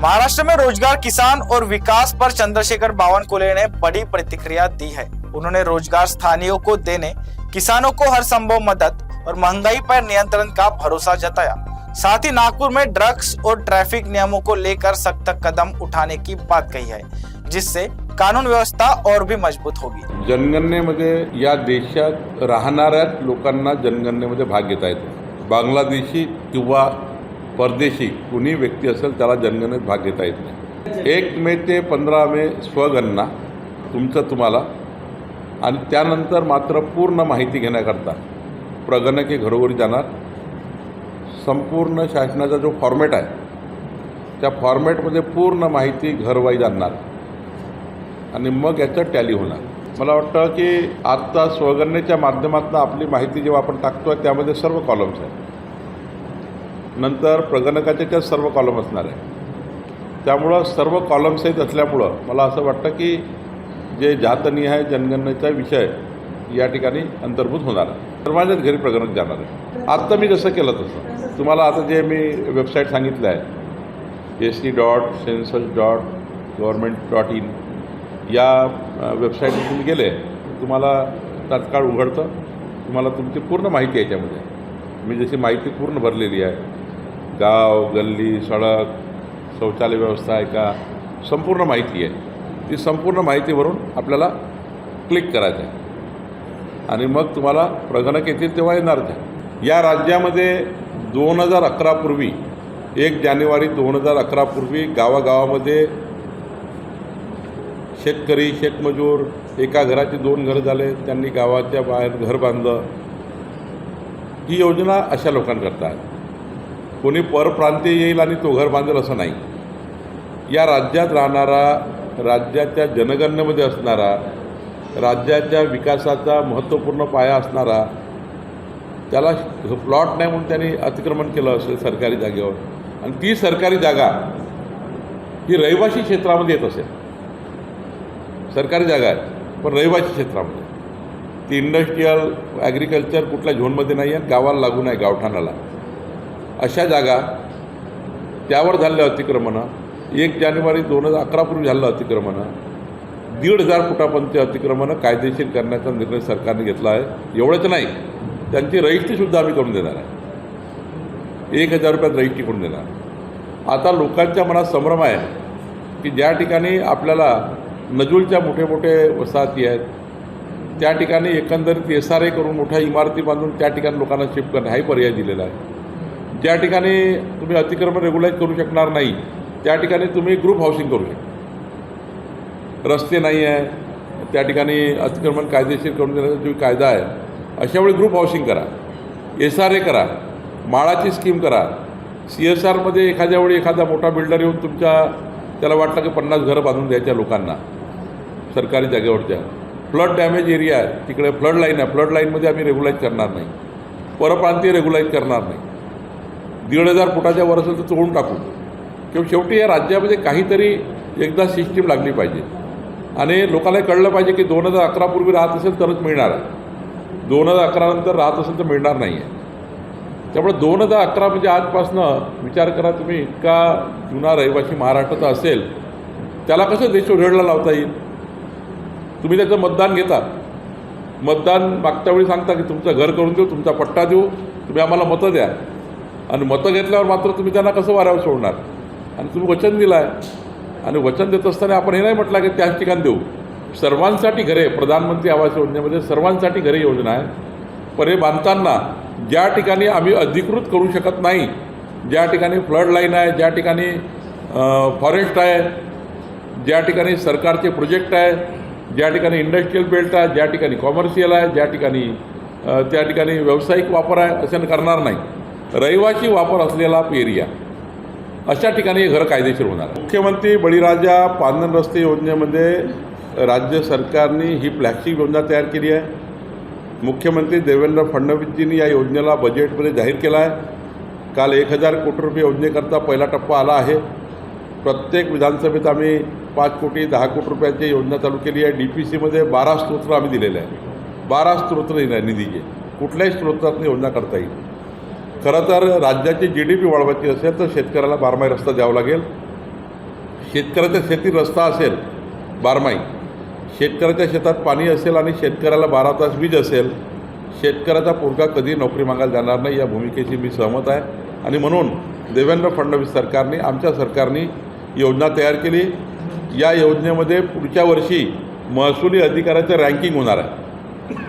महाराष्ट्र में रोजगार, किसान और विकास पर चंद्रशेखर बावनकुले ने बड़ी प्रतिक्रिया दी है। उन्होंने रोजगार स्थानीयों को देने, किसानों को हर संभव मदद और महंगाई पर नियंत्रण का भरोसा जताया। साथ ही नागपुर में ड्रग्स और ट्रैफिक नियमों को लेकर सख्त कदम उठाने की बात कही है, जिससे कानून व्यवस्था और भी मजबूत होगी। जनगणनेमध्ये या देशात राहणाऱ्या लोकांना जनगणनेमध्ये भाग घेता येतो। बांगलादेशी किंवा परदेशी कुणी व्यक्ती असेल त्याला जनगणनेत भाग घेता येत नाही। 1 मे ते 15 मे स्वगणना तुम्हाला आणि त्यानंतर मात्र पूर्ण माहिती घेण्याकरता प्रगणके घरोघरी जाणार। संपूर्ण शासनाचा जो फॉर्मॅट आहे त्या फॉर्मॅटमध्ये पूर्ण माहिती घरवाईज आणणार आणि मग याचं टॅली होणार। मला वाटतं की आत्ता स्वगणनेच्या माध्यमातून आपली माहिती जेव्हा आपण टाकतोय त्यामध्ये सर्व कॉलम्स आहेत, नंतर प्रगणकाचे त्या सर्व कॉलम असणार आहे। त्यामुळं सर्व कॉलम सहित असल्यामुळं मला असं वाटतं की जे जातनिहाय जनगणनेचा विषय या ठिकाणी अंतर्भूत होणार आहे। सर्वांच्याच घरी प्रगणक जाणार आहे। आत्ता मी जसं केलं तसं तुम्हाला आता जे मी वेबसाईट सांगितलं आहे st.census.government.in या वेबसाईटवर तुम्ही गेले तुम्हाला तात्काळ उघडतं, तुम्हाला तुमची पूर्ण माहिती आहे। याच्यामध्ये मी जशी माहिती पूर्ण भरलेली आहे, गाव, गल्ली, सडक, शौचालय व्यवस्था आहे का, संपूर्ण माहिती आहे। ती संपूर्ण माहिती भरून आपल्याला क्लिक करायचं आहे आणि मग तुम्हाला प्रगणक येतील तेव्हा येणार आहे। या राज्यामध्ये 2011 पूर्वी 1 जानेवारी 2011 पूर्वी गावागावामध्ये शेतकरी, शेतमजूर, एका घराची 2 घरं झाले, त्यांनी गावाच्या बाहेर घर बांधलं। ही योजना अशा लोकांकरता आहे। कोणी परप्रांतीय येईल आणि तो घर बांधेल असं नाही। या राज्यात राहणारा, राज्याच्या जनगणनेमध्ये असणारा, राज्याच्या विकासाचा महत्त्वपूर्ण पाया असणारा, त्याला प्लॉट नाही म्हणून त्यांनी अतिक्रमण केलं असेल सरकारी जागेवर आणि ती सरकारी जागा ही रहिवासी क्षेत्रामध्ये येत असेल, सरकारी जागा आहे पण रहिवासी क्षेत्रामध्ये, ती इंडस्ट्रीयल ॲग्रिकल्चर कुठल्या झोनमध्ये नाही आहे, गावाला लागून आहे, गावठाणाला, अशा जागा त्यावर झालेलं अतिक्रमणं 1 जानेवारी 2011 पूर्वी झालेलं अतिक्रमणं 1,500 फुटापर्यंत अतिक्रमणं कायदेशीर करण्याचा निर्णय सरकारने घेतला आहे। एवढंच नाही, त्यांची रजिस्ट्रीसुद्धा आम्ही करून देणार आहे। 1,000 रुपयात रजिस्ट्री करून देणार। आता लोकांच्या मनात संभ्रम आहे की ज्या ठिकाणी आपल्याला नजूलच्या मोठे मोठे वसाहती आहेत त्या ठिकाणी एकंदरीत SRA करून मोठ्या इमारती बांधून त्या ठिकाणी लोकांना शिफ्ट करणं हाही पर्याय दिलेला आहे। ज्या ठिकाणी तुम्ही अतिक्रमण रेग्युलाइज करू शकणार नाही त्या ठिकाणी तुम्ही ग्रुप हाऊसिंग करू शकता। रस्ते नाही आहे त्या ठिकाणी अतिक्रमण कायदेशीर करून देण्याचा जो कायदा आहे, अशावेळी ग्रुप हाऊसिंग करा, SRA करा, माळाची स्कीम करा। CSRमध्ये एखाद्या वेळी एखादा मोठा बिल्डर येऊन त्याला वाटलं की 50 घरं बांधून द्यायच्या लोकांना सरकारी जागेवरच्या। फ्लड डॅमेज एरिया आहे, तिकडे फ्लड लाईन आहे, फ्लड लाईनमध्ये आम्ही रेग्युलाइज करणार नाही, परप्रांतीय रेग्युलाइज करणार नाही। 1,500 फुटाच्या वर असेल तर तोडून टाकू। किंवा शेवटी या राज्यामध्ये काहीतरी एकदा सिस्टीम लागली पाहिजे आणि लोकांना कळलं पाहिजे की 2011 पूर्वी राहत असेल तरच मिळणार आहे, 2011 नंतर राहत असेल तर मिळणार नाही आहे। त्यामुळे 2011 म्हणजे आजपासनं विचार करा तुम्ही, इतका जुना रहिवासी महाराष्ट्राचा असेल त्याला कसं देशोधडीला लावता येईल? तुम्ही त्याचं मतदान घेता, मतदान मागच्या वेळी सांगता की तुमचं घर करून देऊ, तुमचा पट्टा देऊ, तुम्ही आम्हाला मतं द्या आणि मतं घेतल्यावर मात्र तुम्ही त्यांना कसं वाऱ्यावर सोडणार? आणि तुम्ही वचन दिलं आहे आणि वचन देत असताना आपण हे नाही म्हटलं की त्याच ठिकाणी देऊ। सर्वांसाठी घरे, प्रधानमंत्री आवास योजनेमध्ये सर्वांसाठी घरे योजना आहे, पण हे बांधताना ज्या ठिकाणी आम्ही अधिकृत करू शकत नाही, ज्या ठिकाणी फ्लड लाईन आहे, ज्या ठिकाणी फॉरेस्ट आहे, ज्या ठिकाणी सरकारचे प्रोजेक्ट आहे, ज्या ठिकाणी इंडस्ट्रीयल बेल्ट आहे, ज्या ठिकाणी कॉमर्शियल आहे, ज्या ठिकाणी त्या ठिकाणी व्यावसायिक वापर आहे, असं करणार नाही। रहिवासी वापर असलेला एरिया अशा ठिकाणी हे घरं कायदेशीर होणार। मुख्यमंत्री बळीराजा पांदन रस्ते योजनेमध्ये राज्य सरकारने ही फ्लॅगशिप योजना तयार केली आहे। मुख्यमंत्री देवेंद्र फडणवीसजींनी या योजनेला बजेटमध्ये जाहीर केला आहे। काल 1,000 कोटी रुपये योजनेकरता पहिला टप्पा आला आहे। प्रत्येक विधानसभेत आम्ही 5 कोटी 10 कोटी रुपयांची योजना चालू केली आहे। DPCमध्ये 12 स्त्रोत आम्ही दिलेले आहे, 12 स्त्रोत निधीचे, कुठल्याही स्त्रोतातून योजना करता येईल। खरं तर राज्याची GDP वाढवायची असेल तर शेतकऱ्याला बारमाही रस्ता द्यावा लागेल शेतकऱ्याच्या शेतीत रस्ता असेल बारमाही, शेतकऱ्याच्या शेतात पाणी असेल आणि शेतकऱ्याला 12 तास वीज असेल, शेतकऱ्याचा पोरगा कधी नोकरी मागायला जाणार नाही या भूमिकेशी मी सहमत आहे. आणि म्हणून देवेंद्र फडणवीस सरकारने, आमच्या सरकारने योजना तयार केली. या योजनेमध्ये पुढच्या वर्षी महसुली अधिकाऱ्याचं रँकिंग होणार आहे.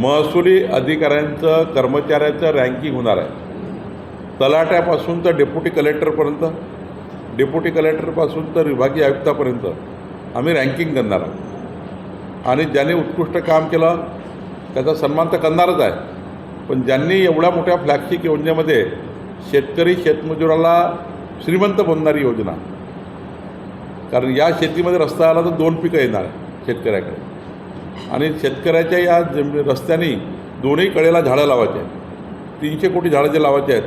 महसुली अधिकाऱ्यांचं, कर्मचाऱ्याचं रँकिंग होणार आहे. तलाट्यापासून तर डेप्युटी कलेक्टरपर्यंत, डेप्युटी कलेक्टरपासून तर विभागीय आयुक्तापर्यंत आम्ही रँकिंग करणार आहोत. आणि ज्याने उत्कृष्ट काम केलं त्याचा सन्मान तर करणारच आहे. पण ज्यांनी एवढ्या मोठ्या फ्लॅगशिप योजनेमध्ये शेतकरी शेतमजुराला श्रीमंत बनणारी योजना, कारण या शेतीमध्ये रस्ता आला तर 2 पिकं येणार आहे शेतकऱ्याकडे. आणि शेतकऱ्याच्या या रस्त्याने दोन्ही कडेला झाडं लावायचे आहेत. 300 कोटी झाडं जे लावायचे आहेत.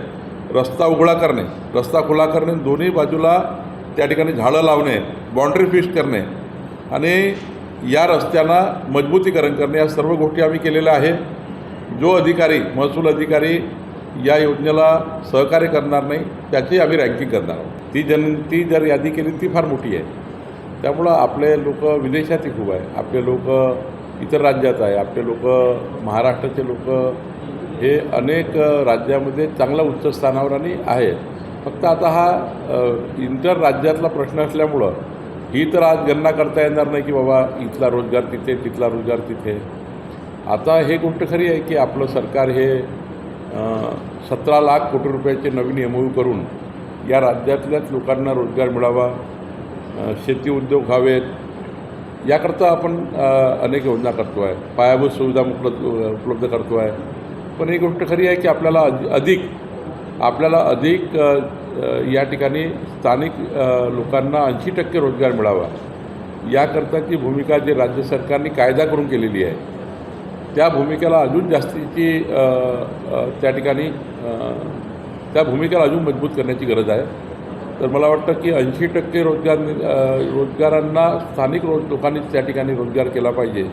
रस्ता उघडा करणे, रस्ता खुला करणे, दोन्ही बाजूला त्या ठिकाणी झाडं लावणे, बाउंड्री फिक्स करणे आणि या रस्त्यांना मजबूतीकरण करणे, या सर्व गोष्टी आम्ही केलेल्या आहे. जो अधिकारी, महसूल अधिकारी या योजनेला सहकार्य करणार नाही त्याची आम्ही रँकिंग करणार आहोत. ती जर यादी केली ती फार मोठी आहे. त्यामुळं आपले लोक विदेशातही खूप आहे, आपले लोक इतर राज्यात आहे, आपले लोक महाराष्ट्राचे लोक हे अनेक राज्यामध्ये चांगल्या उच्च स्थानावर आणि आहे. फक्त आता हा इंटर राज्यातला प्रश्न असल्यामुळं ही तर आज गणना करता येणार नाही की बाबा इथला रोजगार तिथे, तिथला रोजगार तिथे. आता हे गोष्ट खरी आहे की आपलं सरकार हे 17 लाख कोटी रुपयाचे नवीन MOU करून या राज्यातल्याच लोकांना रोजगार मिळावा, शेती उद्योग व्हावेत याकरता आपण अनेक योजना करतो आहे, पायाभूत सुविधा उपलब्ध करतो आहे. पण ही गोष्ट खरी आहे की आपल्याला अधिक या ठिकाणी स्थानिक लोकांना 80% रोजगार मिळावा याकरताची भूमिका जी राज्य सरकारने कायदा करून केलेली आहे त्या भूमिकेला अजून जास्तीची त्या ठिकाणी त्या भूमिकेला अजून मजबूत करण्याची गरज आहे. तर मला वाटतं की 80% रोजगारांना स्थानिक लोकांनी त्या ठिकाणी रोजगार केला पाहिजे.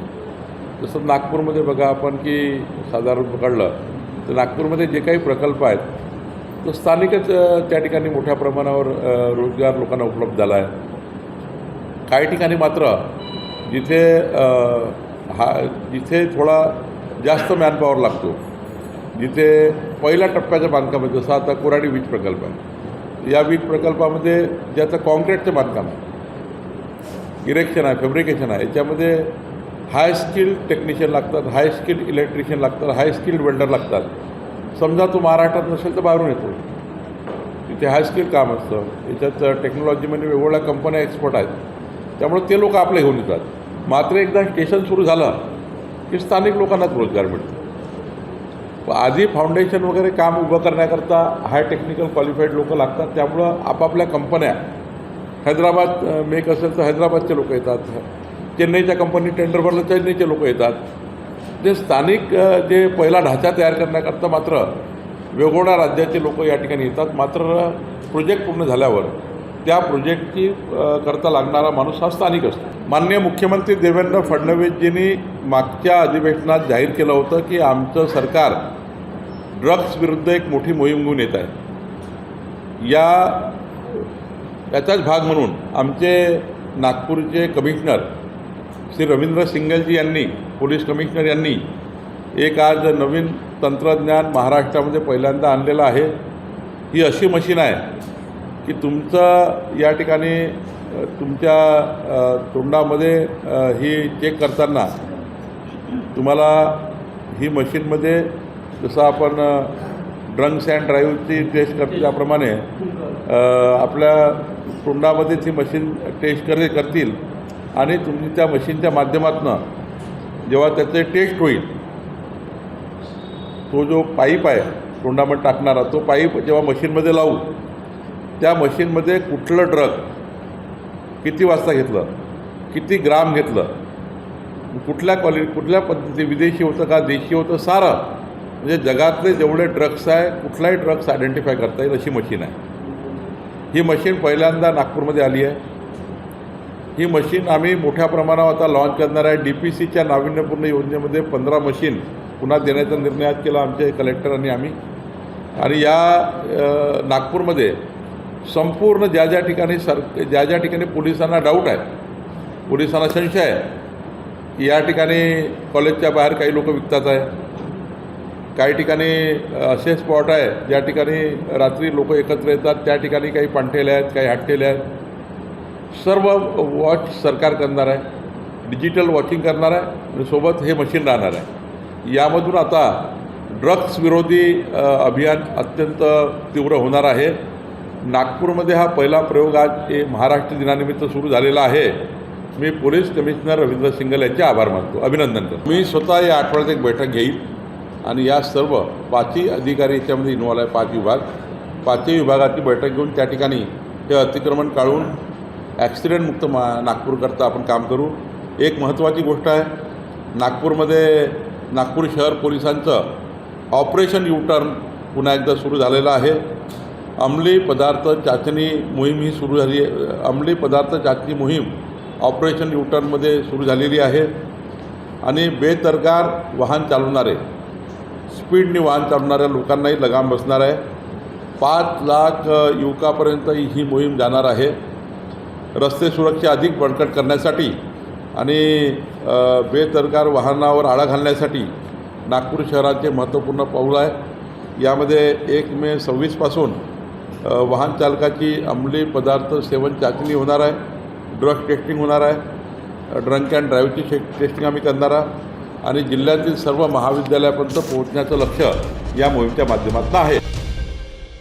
जसं नागपूरमध्ये बघा आपण की साधारण पकडलं तर नागपूरमध्ये जे काही प्रकल्प आहेत तो स्थानिकच त्या ठिकाणी मोठ्या प्रमाणावर रोजगार लोकांना उपलब्ध झाला आहे. काही ठिकाणी मात्र जिथे थोडा जास्त मॅनपॉवर लागतो, जिथे पहिल्या टप्प्याचं बांधकाम आहे, जसं आता कोराडी वीज प्रकल्प आहे, या वीज प्रकल्पामध्ये ज्याचं कॉन्क्रीटचं बांधकाम आहे, इरेक्शन आहे, फॅब्रिकेशन आहे, याच्यामध्ये हाय स्किल्ड टेक्निशियन लागतात, हाय स्किल्ड इलेक्ट्रिशियन लागतात, हाय स्किल्ड वेल्डर लागतात. समजा तो महाराष्ट्रात नसेल तर बाहेरून येतो, तिथे हाय स्किल्ड काम असतं, याच्यात टेक्नॉलॉजीमध्ये वेगवेगळ्या कंपन्या एक्सपर्ट आहेत, त्यामुळे ते लोक आपले घेऊन येतात. मात्र एकदा स्टेशन सुरू झालं की स्थानिक लोकांनाच रोजगार मिळतो. आधी फाउंडेशन वगैरे काम उभं करण्याकरता हाय टेक्निकल क्वालिफाईड लोक लागतात. त्यामुळं आपापल्या कंपन्या, हैदराबाद मेक असेल तर हैदराबादचे लोक येतात, चेन्नईच्या कंपनी टेंडर भरलं चेन्नईचे लोक येतात. ते स्थानिक जे पहिला ढाचा तयार करण्याकरता मात्र वेगवेगळ्या राज्याचे लोक या ठिकाणी येतात. मात्र प्रोजेक्ट पूर्ण झाल्यावर त्या प्रोजेक्टची करता लागणारा माणूस हा स्थानिक असतो. माननीय मुख्यमंत्री देवेंद्र फडणवीसजींनी मागच्या अधिवेशनात जाहीर केलं होतं की आमचं सरकार ड्रग्स विरुद्ध एक मोठी मोहीम घेऊन येत आहे. याचाच भाग म्हणून आमचे नागपूरचे कमिशनर श्री रवींद्र सिंगलजी यांनी, पोलीस कमिशनर यांनी एक आज नवीन तंत्रज्ञान महाराष्ट्रामध्ये पहिल्यांदा आणलेलं आहे. ही अशी मशीन आहे की तुमचं या ठिकाणी तुमच्या तोंडामध्ये ही चेक करताना तुम्हाला ही मशीनमध्ये जसं आपण ड्रंक्स अँड ड्राईव्हची टेस्ट करतो त्याप्रमाणे आपल्या तोंडामध्येच ही मशीन टेस्ट करतील आणि तुम्ही त्या मशीनच्या माध्यमातून जेव्हा त्याचे टेस्ट होईल, तो जो पाईप आहे तोंडामध्ये टाकणारा, तो पाईप जेव्हा मशीनमध्ये लावू, त्या मशीनमध्ये कुठलं ड्रग किती वाजता घेतलं, किती ग्राम घेतलं, कुठल्या पद्धती, विदेशी होतं का देशी होतं, सारं म्हणजे जगातले जेवढे ड्रग्स आहे कुठलाही ड्रग्स आयडेंटिफाय करता येईल अशी मशीन आहे. ही मशीन पहिल्यांदा नागपूरमध्ये आली आहे. ही मशीन आम्ही मोठ्या प्रमाणावर आता लॉन्च करणार आहे. DPCच्या नाविन्यपूर्ण योजनेमध्ये 15 मशीन पुन्हा देण्याचा निर्णय केला आमचे कलेक्टर आणि आम्ही. आणि या नागपूरमध्ये संपूर्ण ज्या ज्या ठिकाणी पोलिसांना डाऊट आहे, पोलिसांना संशय आहे की या ठिकाणी कॉलेजच्या बाहेर काही लोक विकतात आहे, काही ठिकाणी असे स्पॉट आहे ज्या ठिकाणी रात्री लोक एकत्र येतात, त्या ठिकाणी काही पांठेले आहेत, काही हट्टेले आहेत. सर्व वॉच सरकार करणार आहे, डिजिटल वॉचिंग करणार आहे आणि सोबत हे मशीन राहणार आहे. यामधून आता ड्रग्स विरोधी अभियान अत्यंत तीव्र होणार आहे. नागपूरमध्ये हा पहिला प्रयोग आज महाराष्ट्र दिनानिमित्त सुरू झालेला आहे. मी पोलीस कमिशनर रवींद्र सिंगल यांचे आभार मानतो, अभिनंदन करतो. मी स्वतः या आठवड्यात एक बैठक घेईल आणि या सर्व 5ही अधिकारी याच्यामध्ये इन्व्हॉल्व आहे. 5 विभाग, 5ही विभागाची बैठक घेऊन त्या ठिकाणी हे अतिक्रमण काढून ॲक्सिडेंटमुक्त नागपूरकरता आपण काम करू. एक महत्त्वाची गोष्ट आहे, नागपूरमध्ये नागपूर शहर पोलिसांचं ऑपरेशन यू टर्न पुन्हा एकदा सुरू झालेलं आहे. अंमली पदार्थ चाचणी मोहीम ही सुरू झाली आहे. अंमली पदार्थ चाचणी मोहीम ऑपरेशन यू टर्नमध्ये सुरू झालेली आहे आणि बेदरकार वाहन चालवणारे, स्पीडने वाहन चालवणाऱ्या लोकांनाही लगाम बसणार आहे. 5 लाख युवकापर्यंत ही मोहीम जाणार आहे. रस्ते सुरक्षा अधिक बळकट करण्यासाठी आणि बेदरकार वाहनावर आळा घालण्यासाठी नागपूर शहराचे महत्त्वपूर्ण पाऊल आहे. यामध्ये 1 मे 26 पासून वाहन चालकाची अंमली पदार्थ सेवन चाचणी होणार आहे, ड्रग टेस्टिंग होणार आहे, ड्रंक अँड ड्राईव्हची टेस्टिंग आम्ही करणार आहोत आणि जिल्ह्यातील सर्व महाविद्यालयापर्यंत पोहोचण्याचं लक्ष्य या मोहिमेच्या माध्यमातून आहे.